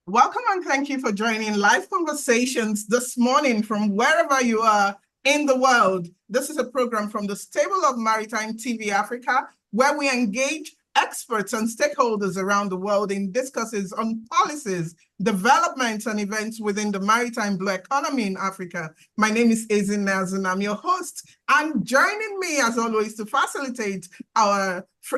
Welcome and thank you for joining Live Conversations this morning from wherever you are in the world. This is a program from the Stable of Maritime TV Africa, where we engage experts and stakeholders around the world in discussions on policies, developments, and events within the maritime blue economy in Africa. My name is Ezin Nazun. I'm your host, and joining me, as always, to facilitate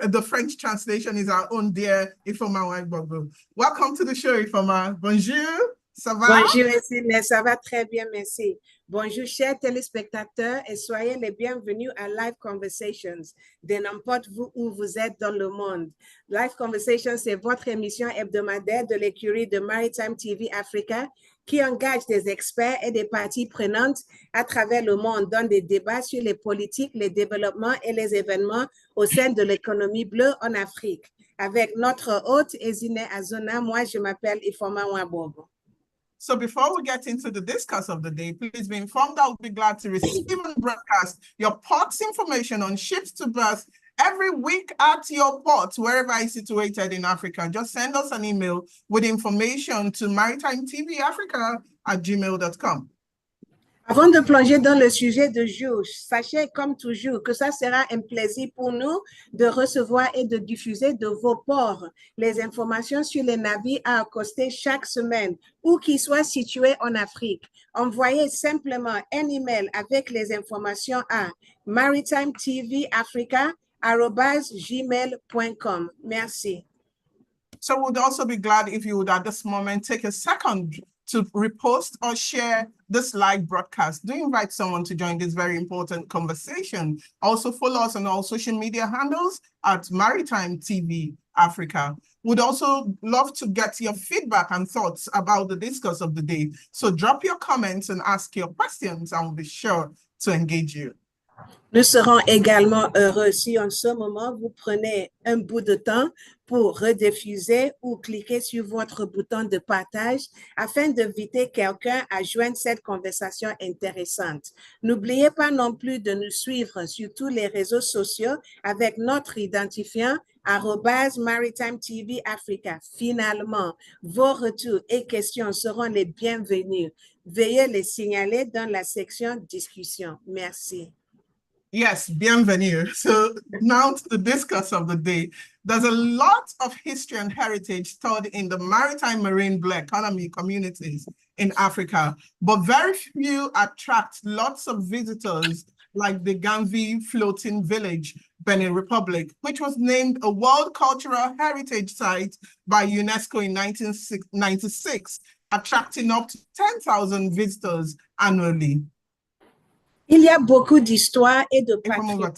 the French translation is our own dear Ifoma Wangbogo. Welcome to the show, Ifoma. Bonjour. Ça va? Bonjour, Ezine, ça va très bien, merci. Bonjour, chers téléspectateurs, et soyez les bienvenus à Live Conversations, de n'importe où vous êtes dans le monde. Live Conversations, c'est votre émission hebdomadaire de l'écurie de Maritime TV Africa qui engage des experts et des parties prenantes à travers le monde dans des débats sur les politiques, les développements et les événements au sein de l'économie bleue en Afrique. Avec notre hôte, Ezine Azona, moi, je m'appelle Ifoma Wangbogo. So before we get into the discuss of the day, please be informed I will be glad to receive and broadcast your port's information on ships to berth every week at your port, wherever it's situated in Africa. Just send us an email with information to maritimetvafrica@gmail.com. Avant de plonger dans le sujet de jour, sachez comme toujours que ça sera un plaisir pour nous de recevoir et de diffuser de vos ports les informations sur les navires à accoster chaque semaine, où qu'ils soient situés en Afrique. Envoyez simplement un email avec les informations à maritimetvafrica@gmail.com. Merci. So we'd also be glad if you would at this moment take a second to repost or share this live broadcast. Do invite someone to join this very important conversation. Also follow us on all social media handles at Maritime TV Africa. We'd also love to get your feedback and thoughts about the discourse of the day. So drop your comments and ask your questions, and we'll be sure to engage you. Nous serons également heureux si en ce moment vous prenez un bout de temps pour rediffuser ou cliquer sur votre bouton de partage afin d'inviter quelqu'un à joindre cette conversation intéressante. N'oubliez pas non plus de nous suivre sur tous les réseaux sociaux avec notre identifiant @Maritime TV Africa. Finalement, vos retours et questions seront les bienvenus. Veuillez les signaler dans la section discussion. Merci. Yes, bienvenue. So now to the discuss of the day. There's a lot of history and heritage stored in the maritime marine blue economy communities in Africa, but very few attract lots of visitors like the Gamvi floating village, Benin Republic, which was named a World Cultural Heritage Site by UNESCO in 1996, attracting up to 10,000 visitors annually. Il y a beaucoup d'histoires et de patrimoine.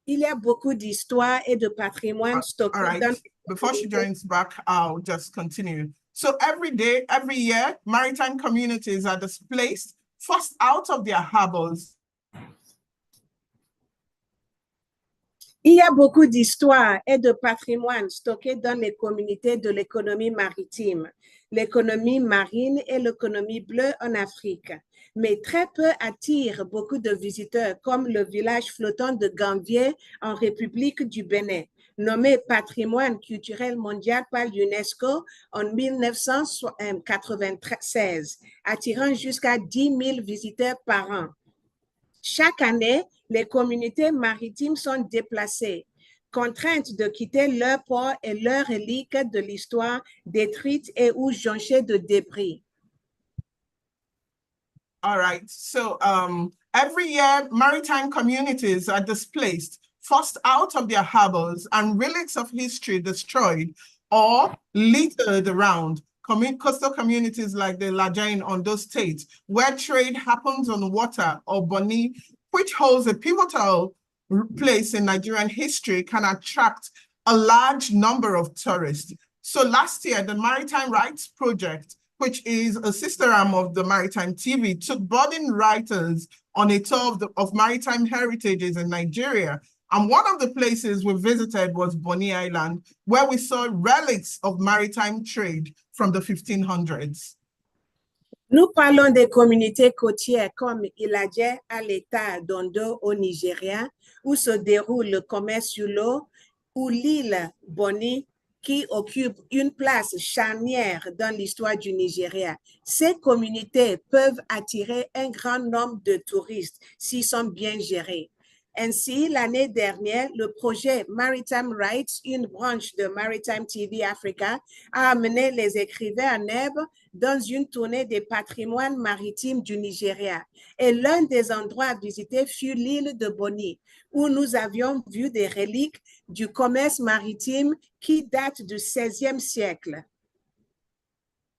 Il y a beaucoup d'histoires et de patrimoine stocké. All right. Before she joins back, I'll just continue. So every day, every year, maritime communities are displaced, forced out of their harbors. Il y a beaucoup d'histoires et de patrimoine stockés dans les communautés de l'économie maritime, l'économie marine et l'économie bleue en Afrique. Mais très peu attirent beaucoup de visiteurs, comme le village flottant de Gamvier en République du Bénin, nommé patrimoine culturel mondial par l'UNESCO en 1996, attirant jusqu'à 10 000 visiteurs par an. Chaque année, les communautés maritimes sont déplacées, contraintes de quitter leur port et leurs reliques de l'histoire détruites et ou jonchées de débris. All right. So every year, maritime communities are displaced, forced out of their harbors, and relics of history destroyed or littered around. Coastal communities like the Laja in Ondo State, where trade happens on water, or Bonny, which holds a pivotal place in Nigerian history, can attract a large number of tourists. So last year, the Maritime Rights Project, which is a sister arm of the Maritime TV, took budding writers on a tour of maritime heritages in Nigeria. And one of the places we visited was Bonny Island, where we saw relics of maritime trade from the 1500s. Nous parlons des communautés côtières comme Iladje à l'état d'Ondo au Nigeria, où se déroule le commerce sur l'eau, ou l'île Bonny qui occupent une place charnière dans l'histoire du Nigeria. Ces communautés peuvent attirer un grand nombre de touristes s'ils sont bien gérés. Ainsi, l'année dernière, le projet Maritime Rights, une branche de Maritime TV Africa, a amené les écrivains en herbe dans une tournée des patrimoines maritimes du Nigeria. Et l'un des endroits à visiter fut l'île de Bonny, où nous avions vu des reliques du commerce maritime qui date du XVIe siècle.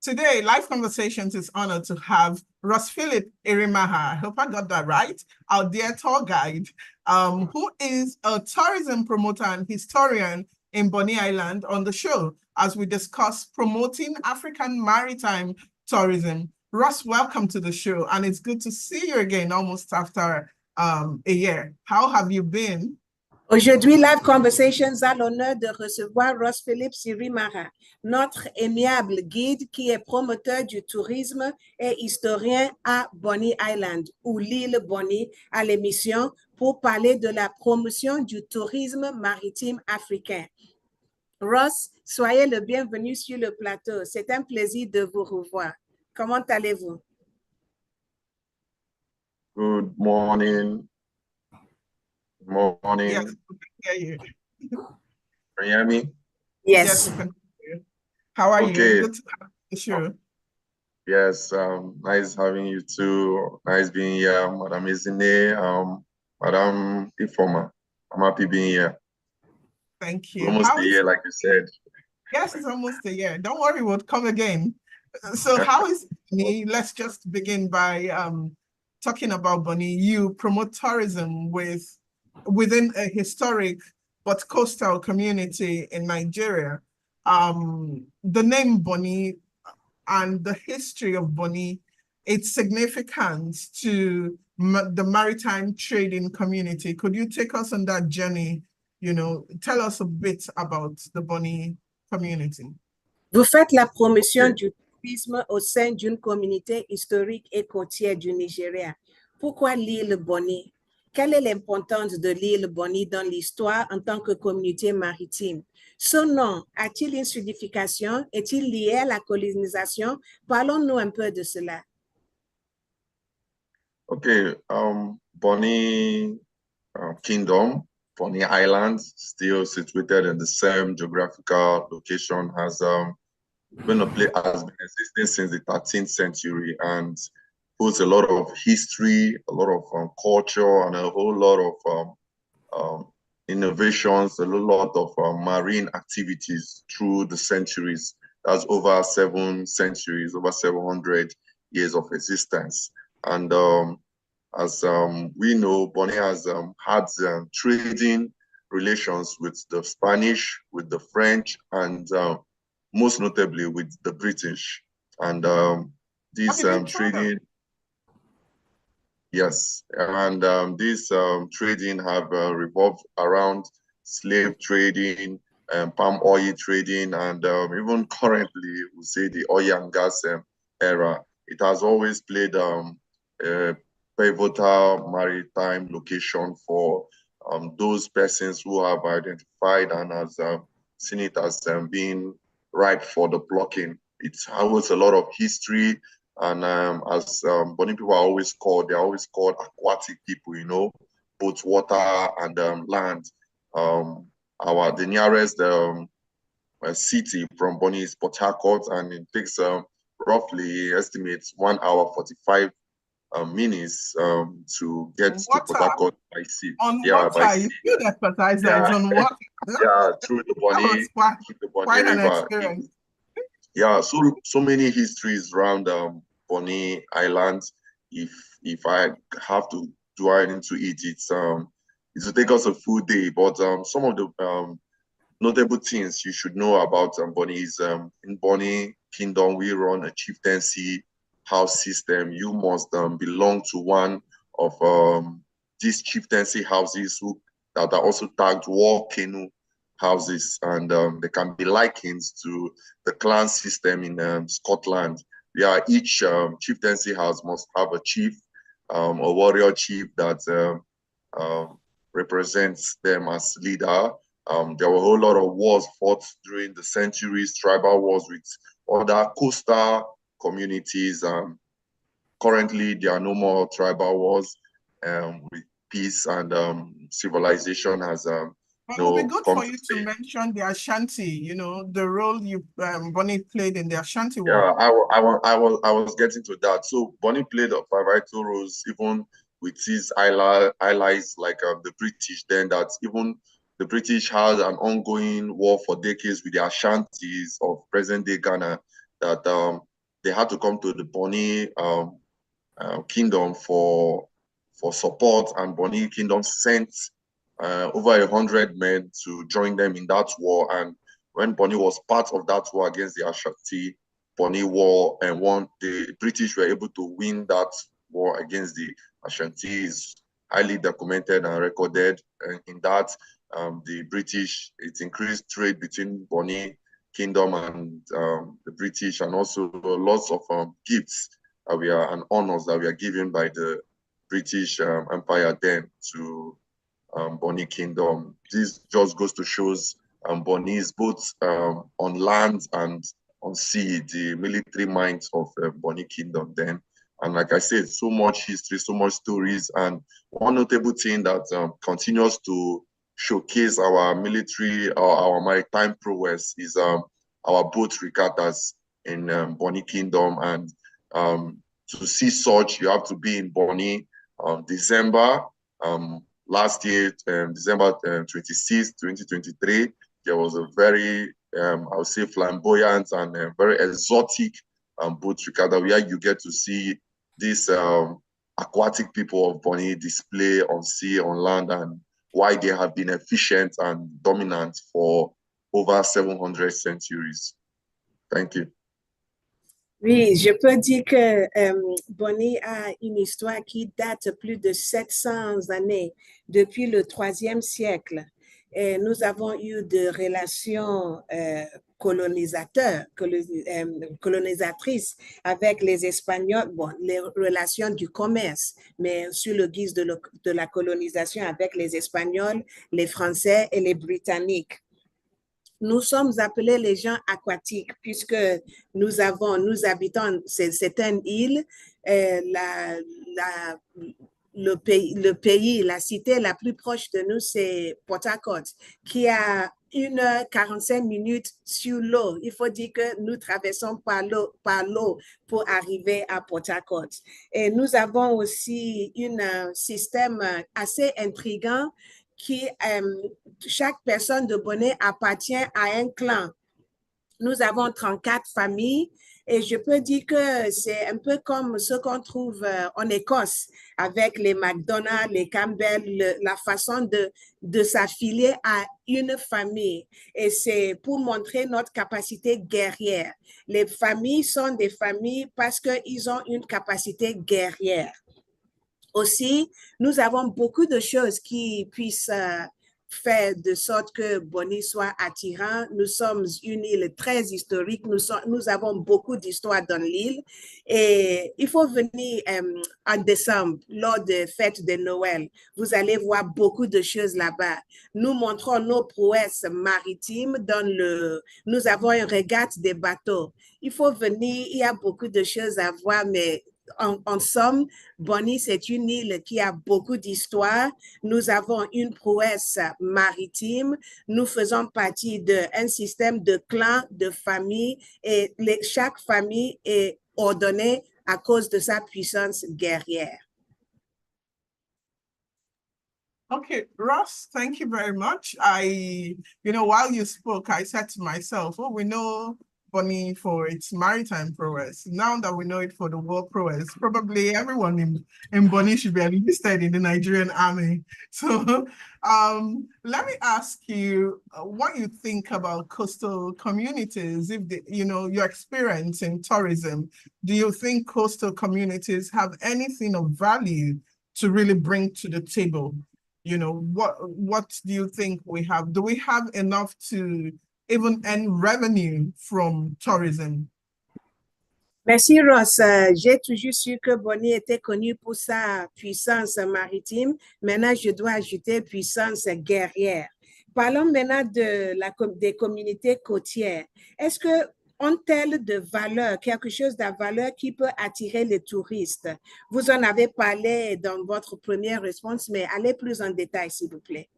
Today, Live Conversations is honored to have ROSSPHILIPS IRIMAGHA, I hope I got that right, our dear tour guide, who is a tourism promoter and historian in Bonny Island on the show as we discuss promoting African maritime tourism. Ross, welcome to the show, and it's good to see you again almost after a year. How have you been? Aujourd'hui, Live Conversations a l'honneur de recevoir ROSSPHILIPS IRIMAGHA, notre aimable guide qui est promoteur du tourisme et historien à Bonny Island, ou l'île Bonny, à l'émission pour parler de la promotion du tourisme maritime africain. Ross, soyez le bienvenu sur le plateau. C'est un plaisir de vous revoir. Comment allez-vous? Good morning. Good morning. Yes, we can hear you. Can you hear me? Yes. We can hear you. How are you? Good to have you sure. Yes, nice having you too. Nice being here, Madam Izine, Madam Ifoma. I'm happy being here. Thank you. Almost a year, like you said. Yes, it's almost a year. Don't worry, we'll come again. So how is Bonny? Let's just begin by talking about Bonny. You promote tourism within a historic but coastal community in Nigeria. The name Bonny and the history of Bonny, its significance to the maritime trading community. Could you take us on that journey? You know, tell us a bit about the Bonny community. Vous faites la promotion du tourisme au sein d'une communauté historique et côtière du Nigeria. Pourquoi l'île Bonny? Quelle est l'importance de l'île Bonny dans l'histoire en tant que communauté maritime? Son nom a-t-il une signification? Est-il lié à la colonisation? Parlons-nous un peu de cela. Okay, Bonny Kingdom, Bonny Island, still situated in the same geographical location, has been existing since the 13th century and holds a lot of history, a lot of culture, and a whole lot of innovations, a lot of marine activities through the centuries. That's over 7 centuries, over 700 years of existence. And as we know, Bonny has had trading relations with the Spanish, with the French, and most notably with the British. And this trading, yes, and this trading have revolved around slave trading, palm oil trading, and even currently, we say the oil and gas era. It has always played a pivotal maritime location for those persons who have identified and has seen it as being ripe for the blocking. It holds a lot of history, and as Bonny people are always called, they're always called aquatic people, you know, both water and land. The nearest city from Bonny is Port Harcourt, and it takes roughly estimates 1 hour 45 minutes to get to Port Harcourt by sea. On water, by sea. You should emphasize that on water. Yeah, through the Bonny River. Experience. Yeah, so many histories around Bonny Island. If I have to dive into it, it will take us a full day. But some of the notable things you should know about Bonny is in Bonny Kingdom we run a chieftaincy house system. You must belong to one of these chieftaincy houses that are also tagged war canoe houses, and they can be likened to the clan system in Scotland. Yeah, each chieftaincy house must have a chief, a warrior chief that represents them as leader. There were a whole lot of wars fought during the centuries, tribal wars with other coastal communities. Currently, there are no more tribal wars. With peace and civilization has It would be good come for to you stay. to mention the Ashanti, the role you Bonny played in the Ashanti War. Yeah, I was getting to that. So Bonny played a vital role, even with his allies like the British. Then that even the British had an ongoing war for decades with the Ashantis of present-day Ghana. That they had to come to the Bonny kingdom for support, and Bonny kingdom sent over 100 men to join them in that war. And when Bonny was part of that war against the Ashanti, Bonny war and won. The British were able to win that war against the Ashantis. Highly documented and recorded. And in that, the British, it increased trade between Bonny kingdom and the British, and also lots of gifts and honors that we are given by the British Empire then to Bonny Kingdom. This just goes to shows Bonny is both on land and on sea, the military minds of Bonny Kingdom then. And like I said, so much history, so much stories. And one notable thing that continues to showcase our military or our maritime prowess is our boat regattas in Bonny Kingdom. And to see such, you have to be in Bonny December. Last year, December 26, 2023, there was a very, I would say, flamboyant and very exotic boat regatta where you get to see these aquatic people of Bonny display on sea, on land, and why they have been efficient and dominant for over 700 centuries. Thank you. Oui, je peux dire que Bonny a une histoire qui date plus de 700 années, depuis le 3e siècle. Et nous avons eu des relations colonisatrices avec les Espagnols, bon, les relations du commerce, mais sur le guise de la colonisation avec les Espagnols, les Français et les Britanniques. Nous sommes appelés les gens aquatiques puisque nous habitons, c'est une île, le pays, la cité la plus proche de nous, c'est Port Harcourt, qui a 1h45 sur l'eau. Il faut dire que nous traversons par l'eau pour arriver à Port Harcourt. Et nous avons aussi un système assez intriguant qui, chaque personne de Bonny appartient à un clan. Nous avons 34 familles et je peux dire que c'est un peu comme ce qu'on trouve en Écosse avec les McDonald's, les Campbell, la façon de s'affilier à une famille. Et c'est pour montrer notre capacité guerrière. Les familles sont des familles parce qu'ils ont une capacité guerrière. Aussi, nous avons beaucoup de choses qui puissent faire de sorte que Bonny soit attirant. Nous sommes une île très historique. Nous avons beaucoup d'histoires dans l'île. Et il faut venir en décembre, lors des fêtes de Noël. Vous allez voir beaucoup de choses là-bas. Nous montrons nos prouesses maritimes. Nous avons une régate des bateaux. Il faut venir, il y a beaucoup de choses à voir, mais en somme, Bonny, c'est une île qui a beaucoup d'histoire. Nous avons une prouesse maritime. Nous faisons partie d'un système de clans, de familles, et chaque famille est ordonnée à cause de sa puissance guerrière. Okay, Ross, thank you very much. While you spoke, I said to myself, oh, we know Bonny for its maritime prowess. Now that we know it for the war prowess, probably everyone in Bonny should be enlisted in the Nigerian army. So let me ask you what you think about coastal communities. If your experience in tourism, do you think coastal communities have anything of value to really bring to the table? What do you think we have? Do we have enough to even earn revenue from tourism? Merci, Ross. J'ai toujours su que Bonny était connu pour sa puissance maritime. Maintenant, je dois ajouter puissance guerrière. Parlons maintenant des communautés côtières. Est-ce que ont-elles de valeur, quelque chose de valeur qui peut attirer les touristes? Vous en avez parlé dans votre première réponse, mais allez plus en détail, s'il vous plaît.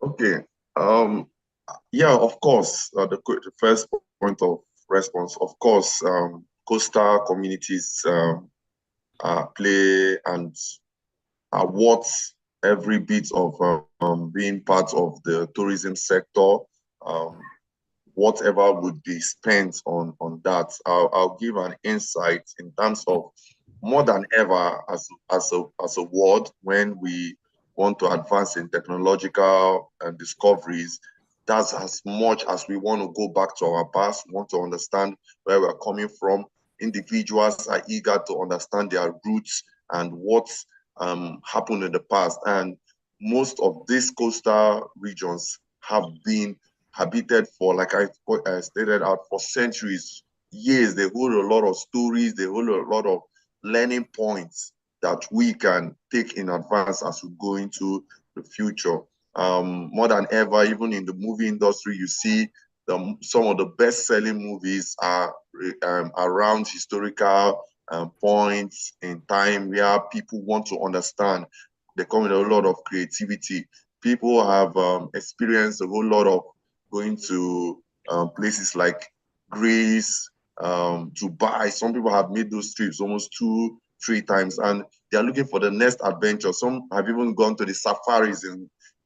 Okay. Yeah, of course. The first point of response, of course, coastal communities play and are worth every bit of being part of the tourism sector. Whatever would be spent on that. I'll give an insight in terms of more than ever as a world, when we want to advance in technological discoveries, that's as much as we want to go back to our past, want to understand where we're coming from. Individuals are eager to understand their roots and what happened in the past. And most of these coastal regions have been habited for, like I stated out, for centuries, years. They hold a lot of stories, they hold a lot of learning points that we can take in advance as we go into the future. More than ever, even in the movie industry, you see some of the best-selling movies are around historical points in time where people want to understand. They come with a lot of creativity. People have experienced a whole lot of going to places like Greece, Dubai. Some people have made those trips almost 2-3 times, and they are looking for the next adventure. Some have even gone to the safaris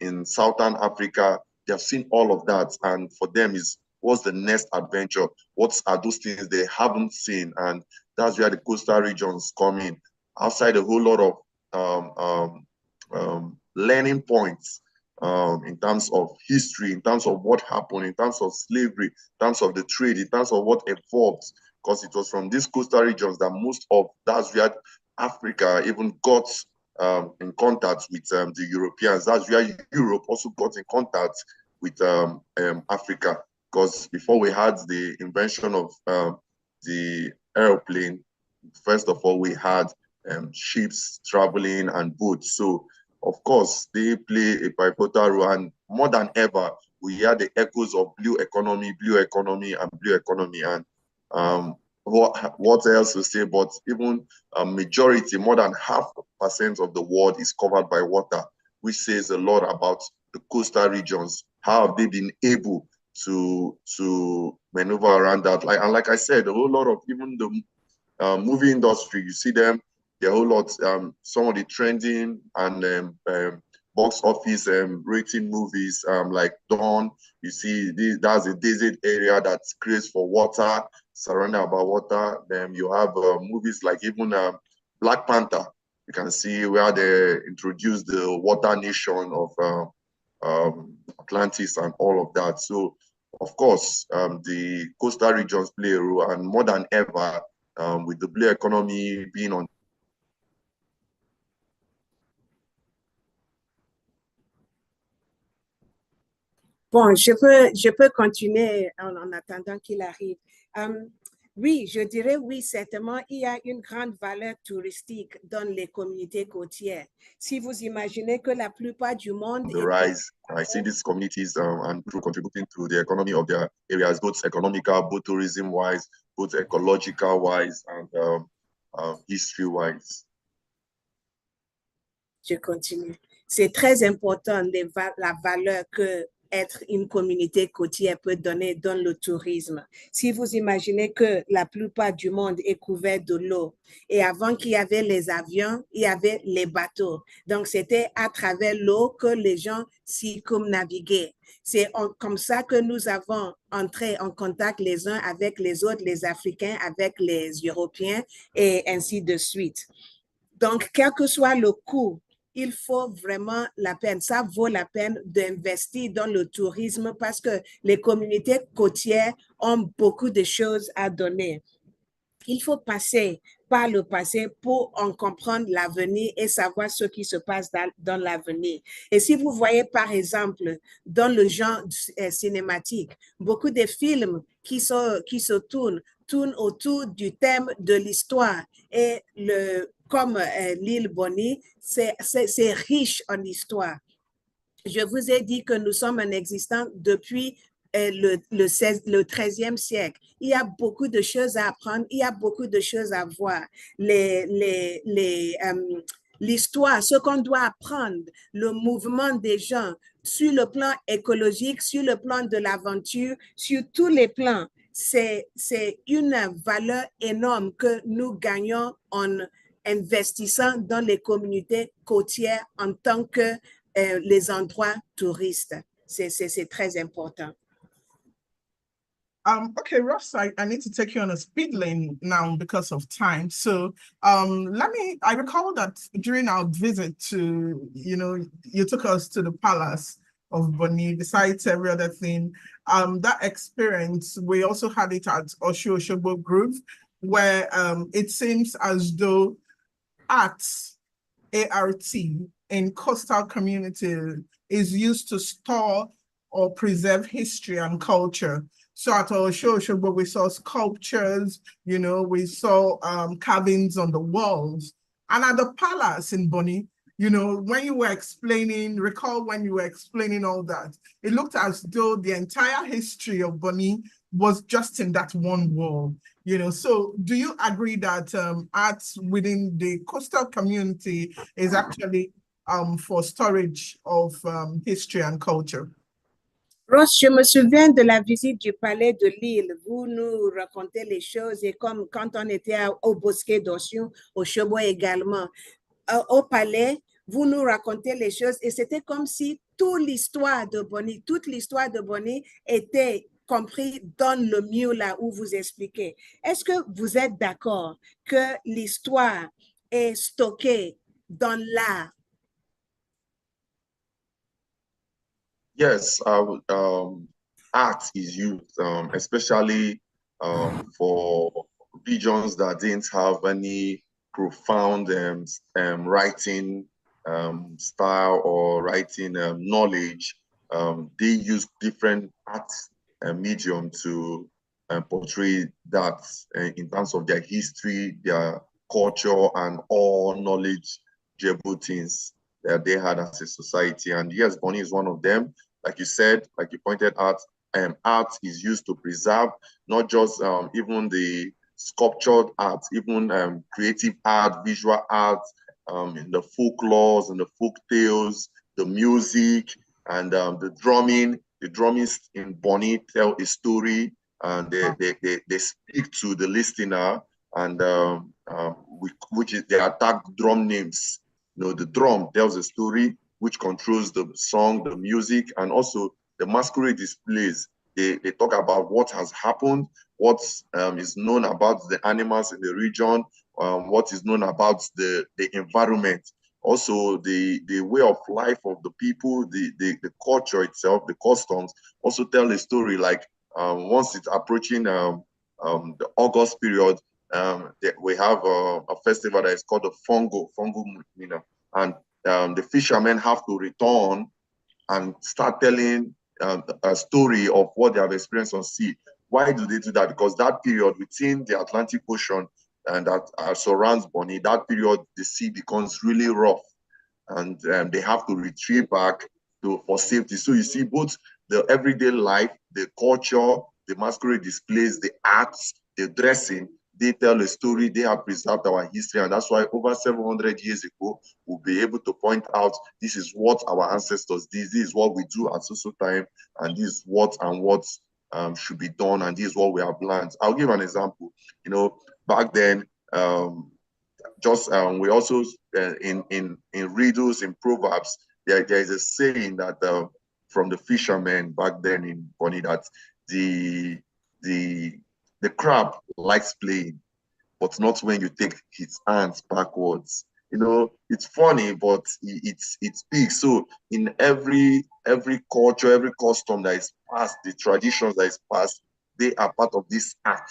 in Southern Africa. They have seen all of that, and for them is, what's the next adventure? What are those things they haven't seen? And that's where the coastal regions come in. Outside a whole lot of learning points in terms of history, in terms of what happened, in terms of slavery, in terms of the trade, in terms of what evolved, because it was from these coastal regions that that's where Africa even got in contact with the Europeans. That's where Europe also got in contact with Africa, because before we had the invention of the airplane, first of all, we had ships traveling and boats. So of course, they play a pivotal role, and more than ever, we hear the echoes of blue economy, and blue economy. And what else to say? But even a majority, more than 0.5% of the world is covered by water, which says a lot about the coastal regions. How have they been able to maneuver around that? Like I said, a whole lot of even the movie industry, you see them. There are a whole lot, some of the trending and box office rating movies like Dawn. You see, that's a desert area that's great for water, surrounded by water. Then you have movies like even Black Panther. You can see where they introduced the water nation of Atlantis and all of that. So, of course, the coastal regions play a role, and more than ever, with the blue economy being on. Bon, je peux continuer en attendant qu'il arrive. Oui, je dirais oui, certainement, il y a une grande valeur touristique dans les communautés côtières. Si vous imaginez que la plupart du monde... The rise, I see these communities and through contributing to the economy of their areas, both economical, both tourism-wise, both ecological-wise, and history-wise. Je continue. C'est très important la valeur que être une communauté côtière peut donner dans le tourisme. Si vous imaginez que la plupart du monde est couvert de l'eau, et avant qu'il y avait les avions, il y avait les bateaux. Donc, c'était à travers l'eau que les gens circumnaviguaient. C'est comme ça que nous avons entré en contact les uns avec les autres, les Africains avec les Européens, et ainsi de suite. Donc, quel que soit le coût, il faut vraiment la peine, ça vaut la peine d'investir dans le tourisme parce que les communautés côtières ont beaucoup de choses à donner. Il faut passer par le passé pour en comprendre l'avenir et savoir ce qui se passe dans l'avenir. Et si vous voyez par exemple dans le genre cinématique, beaucoup de films qui se tournent autour du thème de l'histoire et le comme l'île Bonny, c'est riche en histoire. Je vous ai dit que nous sommes en existence depuis le 13e siècle. Il y a beaucoup de choses à apprendre, il y a beaucoup de choses à voir. L'histoire, ce qu'on doit apprendre, le mouvement des gens sur le plan écologique, sur le plan de l'aventure, sur tous les plans, c'est une valeur énorme que nous gagnons en investissant dans les communautés côtières en tant que les endroits touristes. C'est très important. Okay, Ross, I need to take you on a speed lane now because of time. So I recall that during our visit to, you took us to the palace of Bonny, besides every other thing. That experience, we also had it at Osho-Oshobo Grove, where it seems as though arts, ART, in coastal community is used to store or preserve history and culture. So at our show, we saw sculptures, we saw carvings on the walls. And at the palace in Bonny, when you were explaining, recall when you were explaining all that, it looked as though the entire history of Bonny was just in that one wall. So do you agree that art within the coastal community is actually for storage of history and culture? Ross, je me souviens de la visite du palais de l'île. Vous nous racontez les choses et comme quand on était au bosquet d'Ocean, au Chobo également, au palais, vous nous racontez les choses et c'était comme si toute l'histoire de Bonny était compris dans le mieux là où vous expliquez. Est-ce que vous êtes d'accord que l'histoire est stockée dans l'art? Yes, art is used, especially for regions that didn't have any profound writing style or writing knowledge. They use different art medium to portray that in terms of their history, their culture, and all knowledgeable things that they had as a society. And yes, Bonny is one of them. Like you said, like you pointed out, art is used to preserve not just even the sculptured art, even creative art, visual art, in the folklores and the folk tales, the music, and the drumming. The drummers in Bonny tell a story, and they speak to the listener, and which is they attack drum names. The drum tells a story which controls the song, the music, and also the masquerade displays. They talk about what has happened, what is known about the animals in the region, what is known about the environment. Also, the way of life of the people, the culture itself, the customs, also tell a story. Like once it's approaching the August period, we have a festival that is called the Fungo Mina, and the fishermen have to return and start telling a story of what they have experienced on sea. Why do they do that? Because that period within the Atlantic Ocean and that surrounds Bonny, that period the sea becomes really rough, and they have to retreat back for safety. So you see both the everyday life, the culture, the masquerade displays, the arts, the dressing. They tell a story, they have preserved our history, and that's why over 700 years ago, we'll be able to point out this is what our ancestors did, this is what we do at social time, and this is what should be done, and this is what we have learned. I'll give an example. Back then, we also in riddles, in proverbs, there is a saying that from the fishermen back then in Bonny that the crab likes playing, but not when you take his hands backwards. It's funny, but it speaks. So in every culture, every custom that is passed, the traditions that is passed, they are part of this art.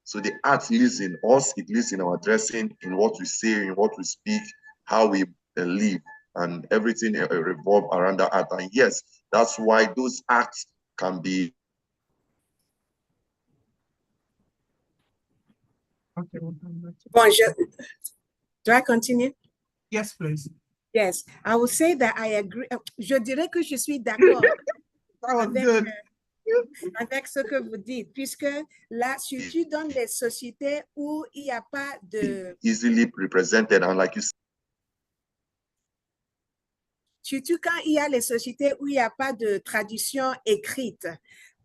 So the art lives in us, it lives in our dressing, in what we say, in what we speak, how we live, and everything revolves around the art. And yes, that's why those acts can be. Bon, Do I continue? Yes, please. Yes, I will say that I agree. Je dirais que je suis d'accord avec ce que vous dites, puisque là, surtout dans les sociétés où il n'y a pas de... Easily represented, and like you said, surtout quand il y a les sociétés où il n'y a pas de tradition écrite.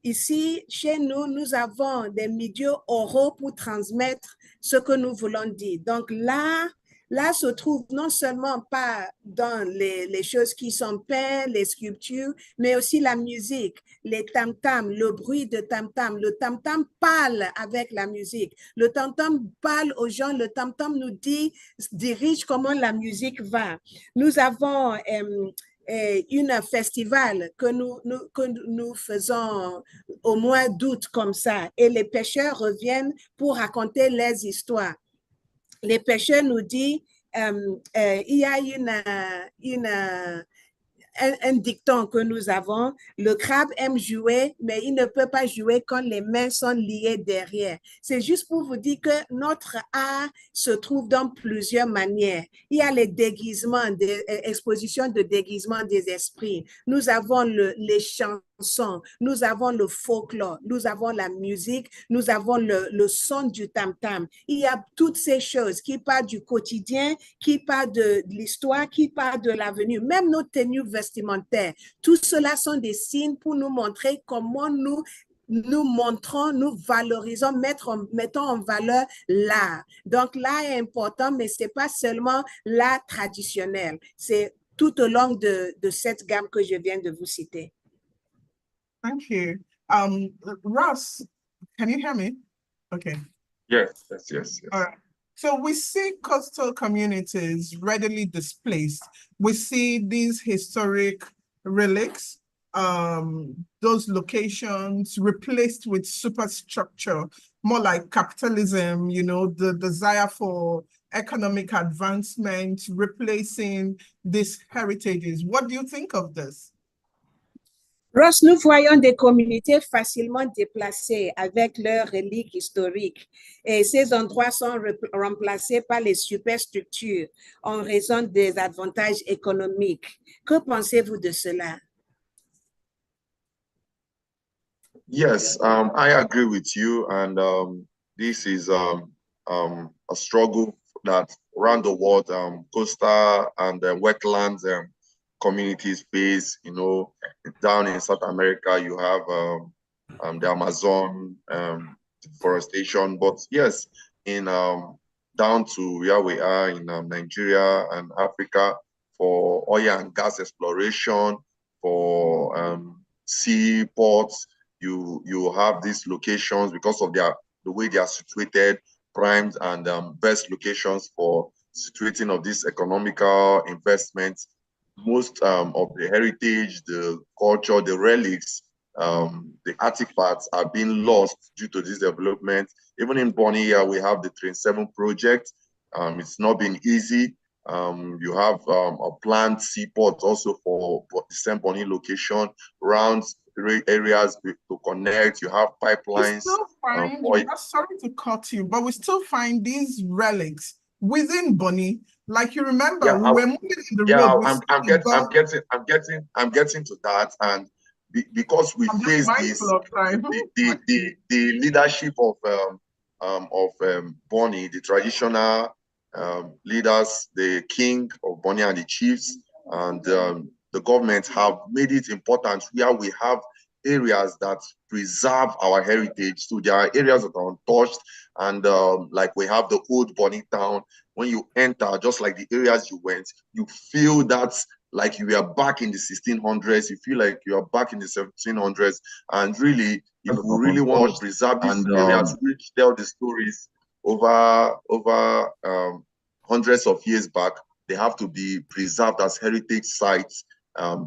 Ici, chez nous, nous avons des milieux oraux pour transmettre ce que nous voulons dire. Donc là se trouve non seulement pas dans les choses qui sont peintes, les sculptures, mais aussi la musique, les tam-tams, le bruit de tam-tam. Le tam-tam parle avec la musique. Le tam-tam parle aux gens. Le tam-tam nous dirige comment la musique va. Nous avons un festival que nous faisons au mois d'août comme ça. Et les pêcheurs reviennent pour raconter leurs histoires. Les pêcheurs nous disent, il y a un dicton que nous avons, le crabe aime jouer, mais il ne peut pas jouer quand les mains sont liées derrière. C'est juste pour vous dire que notre art se trouve dans plusieurs manières. Il y a les déguisements, des expositions de déguisements des esprits. Nous avons les chansons, nous avons le folklore, nous avons la musique, nous avons le son du tam-tam. Il y a toutes ces choses qui parlent du quotidien, qui parlent de l'histoire, qui parlent de l'avenir, même nos tenues vestimentaires. Tout cela sont des signes pour nous montrer comment nous montrons, nous valorisons, mettons en valeur l'art. Donc, l'art est important, mais ce n'est pas seulement l'art traditionnel. C'est tout au long de cette gamme que je viens de vous citer. Thank you. Ross, can you hear me? Okay. yes. All right. So we see coastal communities readily displaced. We see these historic relics, those locations replaced with superstructure, more like capitalism, you know, the desire for economic advancement, replacing these heritages. What do you think of this? Ross, nous voyons des communautés facilement déplacées avec leurs reliques historiques et ces endroits sont remplacés par les superstructures en raison des avantages économiques. Que pensez-vous de cela? Yes, I agree with you, and this is a struggle that around the world, coastal and wetlands communities face. You know, down in South America, you have the Amazon deforestation, but yes, in down to where we are in Nigeria and Africa for oil and gas exploration, for seaports. You have these locations because of the way they are situated, primed and best locations for situating of these economical investments. Most of the heritage, the culture, the relics, the artifacts are being lost due to this development. Even in Bonny here, we have the Train 7 project. It's not been easy. You have a planned seaport also for the same Bonny location, around areas to connect. You have pipelines. Sorry to cut you, but we still find these relics within Bonny. Like you remember, we were moving in the road. I'm getting to that, and because we face this, the leadership of Bonny, the traditional leaders, the king of Bonny and the chiefs, and the government have made it important where we have areas that preserve our heritage. So there are areas that are untouched, and like we have the old Bonny town. When you enter, just like the areas you went, you feel that like you are back in the 1600s. You feel like you are back in the 1700s. And really, if we really want to preserve these areas, which tell the stories over hundreds of years back, they have to be preserved as heritage sites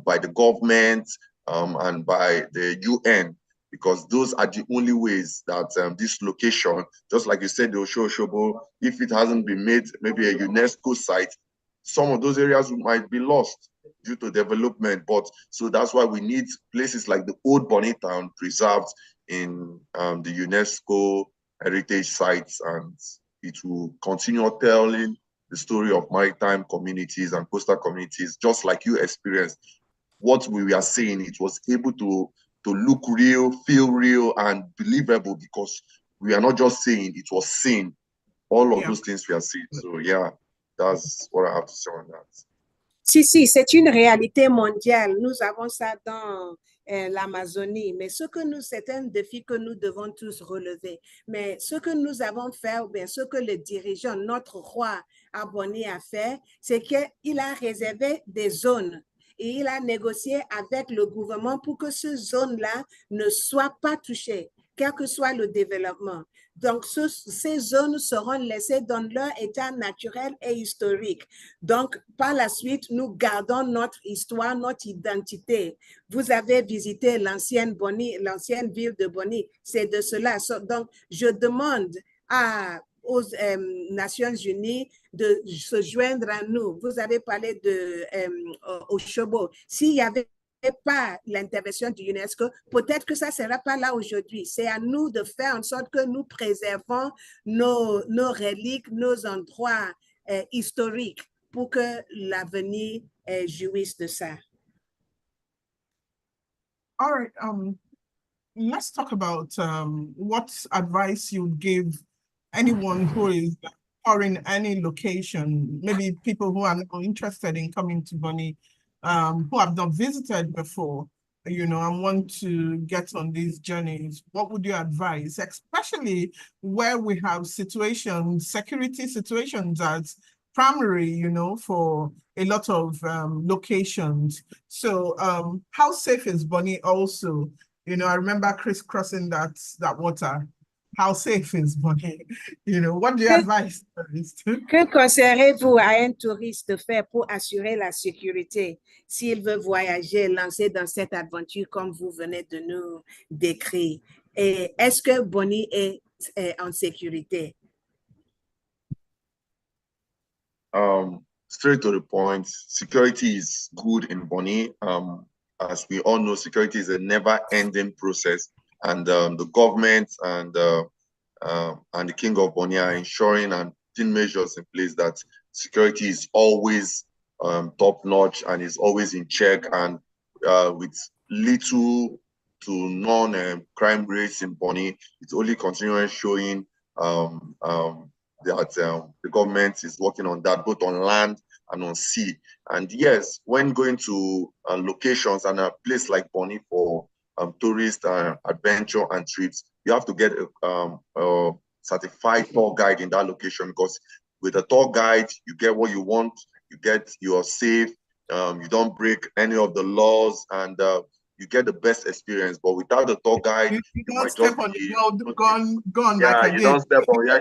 by the government and by the UN, because those are the only ways that this location, just like you said, the Osho-Oshobo, if it hasn't been made maybe a UNESCO site, some of those areas might be lost due to development. But so that's why we need places like the old Bonny town preserved in the UNESCO heritage sites, and it will continue telling the story of maritime communities and coastal communities, just like you experienced. What we were saying, it was able to look real, feel real, and believable, because we are not just saying, it was seen. All of those things we are seeing. So yeah, that's what I have to say on that. Si, c'est une réalité mondiale. Nous avons ça dans l'Amazonie, mais c'est un défi que nous devons tous relever. Mais ce que nous avons fait, ou bien ce que le dirigeant, notre roi Bonny a fait, c'est qu'il a réservé des zones et il a négocié avec le gouvernement pour que ces zones-là ne soient pas touchées, quel que soit le développement. Donc, ces zones seront laissées dans leur état naturel et historique. Donc, par la suite, nous gardons notre histoire, notre identité. Vous avez visité l'ancienne ville de Bonny, c'est de cela. Donc, je demande aux Nations Unies de se joindre à nous. Vous avez parlé au Chobo. S'il y avait pas l'intervention du UNESCO, peut-être que ça ne sera pas là aujourd'hui. C'est à nous de faire en sorte que nous préservons nos reliques, nos endroits historiques pour que l'avenir jouisse de ça. All right. Let's talk about what advice you would give anyone who is touring any location, maybe people who are not interested in coming to Bonny, who have not visited before, you know, and want to get on these journeys. What would you advise, especially where we have security situations as primary, you know, for a lot of locations. So how safe is Bonny also? You know, I remember Chris crossing that water. How safe is Bonny? You know, what do you advise? Que conseillerez-vous à un touriste de faire pour assurer la sécurité s'il veut voyager, lancer dans cette aventure comme vous venez de nous décrire? Et est-ce que Bonny est en sécurité? Straight to the point, security is good in Bonny. As we all know, security is a never-ending process, and the government and the King of Bonny are ensuring and putting measures in place that security is always top-notch and is always in check, and with little to non-crime rates in Bonny, it's only continuing showing that the government is working on that, both on land and on sea. And yes, when going to locations and a place like Bonny for tourist adventure and trips, you have to get a certified tour guide in that location, because with a tour guide, you get what you want, you are safe, you don't break any of the laws, and you get the best experience. But without the tour guide, you might don't step on the gun yeah, like you don't step on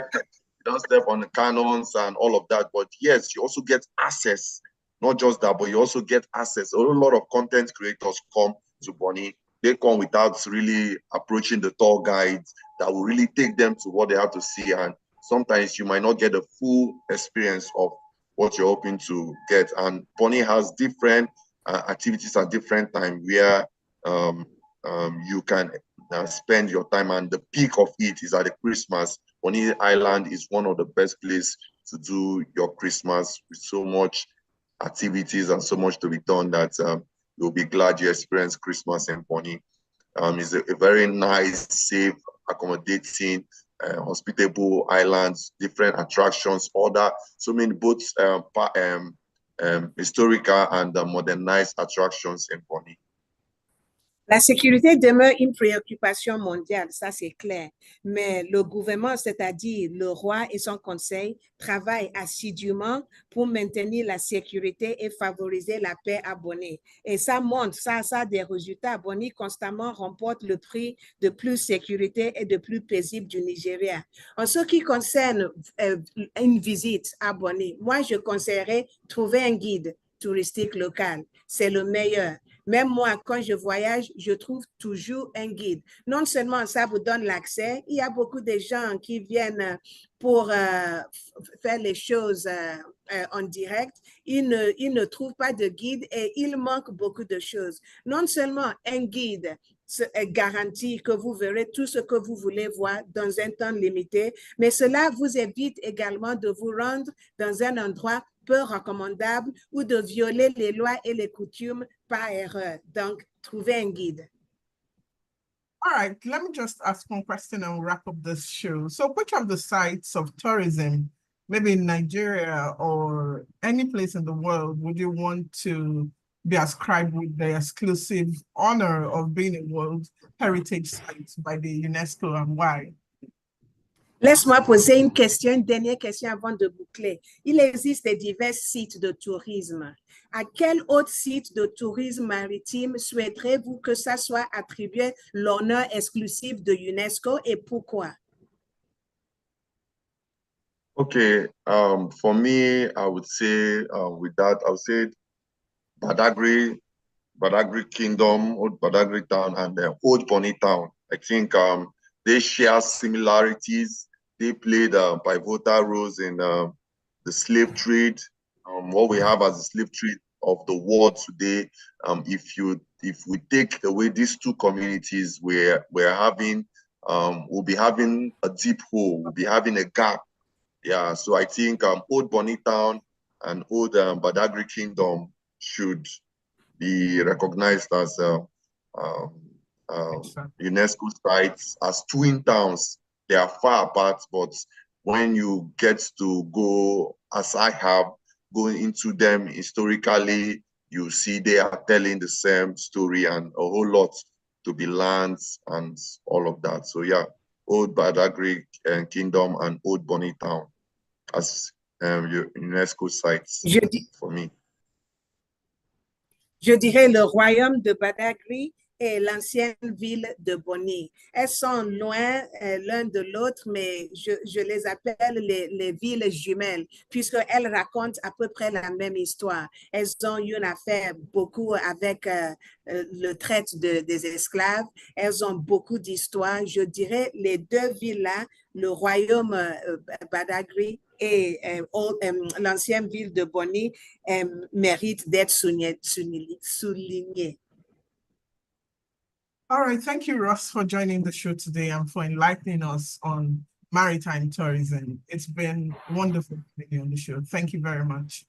don't step on the cannons and all of that. But yes, you also get access. Not just that, but you also get access. A lot of content creators come to Bonny. They come without really approaching the tour guides that will really take them to what they have to see. And sometimes you might not get a full experience of what you're hoping to get. And Bonny has different activities at different times where you can spend your time, and the peak of it is at the Christmas. Bonny Island is one of the best places to do your Christmas, with so much activities and so much to be done that you'll be glad you experienced Christmas in Bonny. It's a very nice, safe, accommodating, hospitable islands, different attractions, so many both historical and modernized attractions in Bonny. La sécurité demeure une préoccupation mondiale, ça c'est clair. Mais le gouvernement, c'est-à-dire le roi et son conseil, travaillent assidûment pour maintenir la sécurité et favoriser la paix à Bonny. Et ça montre, ça a des résultats. Bonny constamment remporte le prix de plus sécurité et de plus paisible du Nigeria. En ce qui concerne une visite à Bonny, moi je conseillerais trouver un guide touristique local. C'est le meilleur. Même moi, quand je voyage, je trouve toujours un guide. Non seulement ça vous donne l'accès, il y a beaucoup de gens qui viennent pour faire les choses en direct. Ils ne trouvent pas de guide et il manque beaucoup de choses. Non seulement un guide garantit que vous verrez tout ce que vous voulez voir dans un temps limité, mais cela vous évite également de vous rendre dans un endroit peu recommandable ou de violer les lois et les coutumes par erreur. Donc, trouvez un guide. All right, let me just ask one question and wrap up this show. So which of the sites of tourism, maybe in Nigeria or any place in the world, would you want to be ascribed with the exclusive honor of being a World Heritage Site by the UNESCO, and why? Laisse-moi poser une dernière question avant de boucler. Il existe divers sites de tourisme. À quel autre site de tourisme maritime souhaiterez-vous que ça soit attribué l'honneur exclusif de UNESCO et pourquoi? Okay, for me, I would say with that, I would say Badagry Kingdom, Old Badagry Town, and Old Bonny Town. I think they share similarities. They played a pivotal roles in the slave trade. What we have as a slave trade of the world today. If we take away these two communities, we'll be having a deep hole. We'll be having a gap. Yeah, so I think Old Bonny Town and Old Badagry Kingdom should be recognized as UNESCO sites, as twin towns. They are far apart, but when you get to go, as I have, going into them historically, you see they are telling the same story and a whole lot to be learned and all of that. So yeah, Old Badagry Kingdom and Old Bonny Town as UNESCO sites for me. Je dirais le royaume de Badagry et l'ancienne ville de Bonny. Elles sont loin l'un de l'autre, mais je les appelle les villes jumelles, puisqu'elles racontent à peu près la même histoire. Elles ont eu une affaire beaucoup avec le traite des esclaves. Elles ont beaucoup d'histoires. Je dirais les deux villes-là, le royaume Badagry et l'ancienne ville de Bonny méritent d'être soulignés. All right, thank you, Ross, for joining the show today and for enlightening us on maritime tourism. It's been wonderful having you on the show. Thank you very much.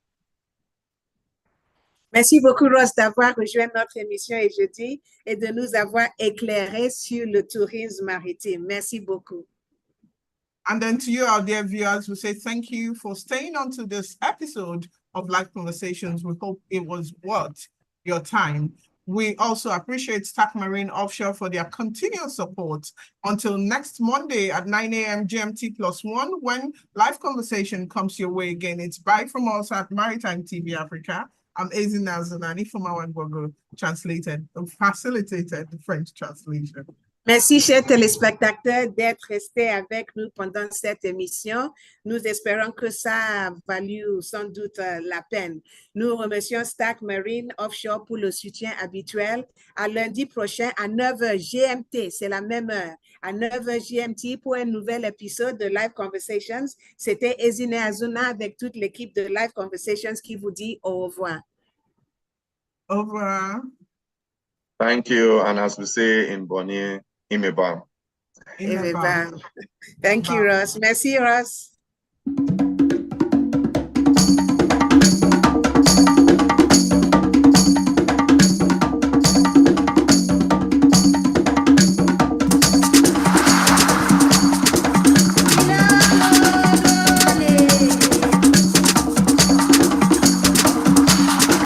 Merci beaucoup, Ross, d'avoir rejoint notre émission jeudi et de nous avoir éclairé sur le tourisme maritime. Merci beaucoup. And then to you, our dear viewers, we say thank you for staying on to this episode of Live Conversations. We hope it was worth your time. We also appreciate Stack Marine Offshore for their continued support. Until next Monday at 9 a.m. GMT+1, when Live Conversation comes your way again. It's bye from us at Maritime TV Africa. I'm Ezina Zanani from our Google facilitated the French translation. Merci, chers téléspectateurs, d'être restés avec nous pendant cette émission. Nous espérons que ça a valu sans doute la peine. Nous remercions Stack Marine Offshore pour le soutien habituel. À lundi prochain à 9h GMT, c'est la même heure. À 9h GMT pour un nouvel épisode de Live Conversations. C'était Ezine Azuna avec toute l'équipe de Live Conversations qui vous dit au revoir. Au revoir. Thank you. And as we say in Bonny, Imeba. Thank you, Ross. Merci, Ross.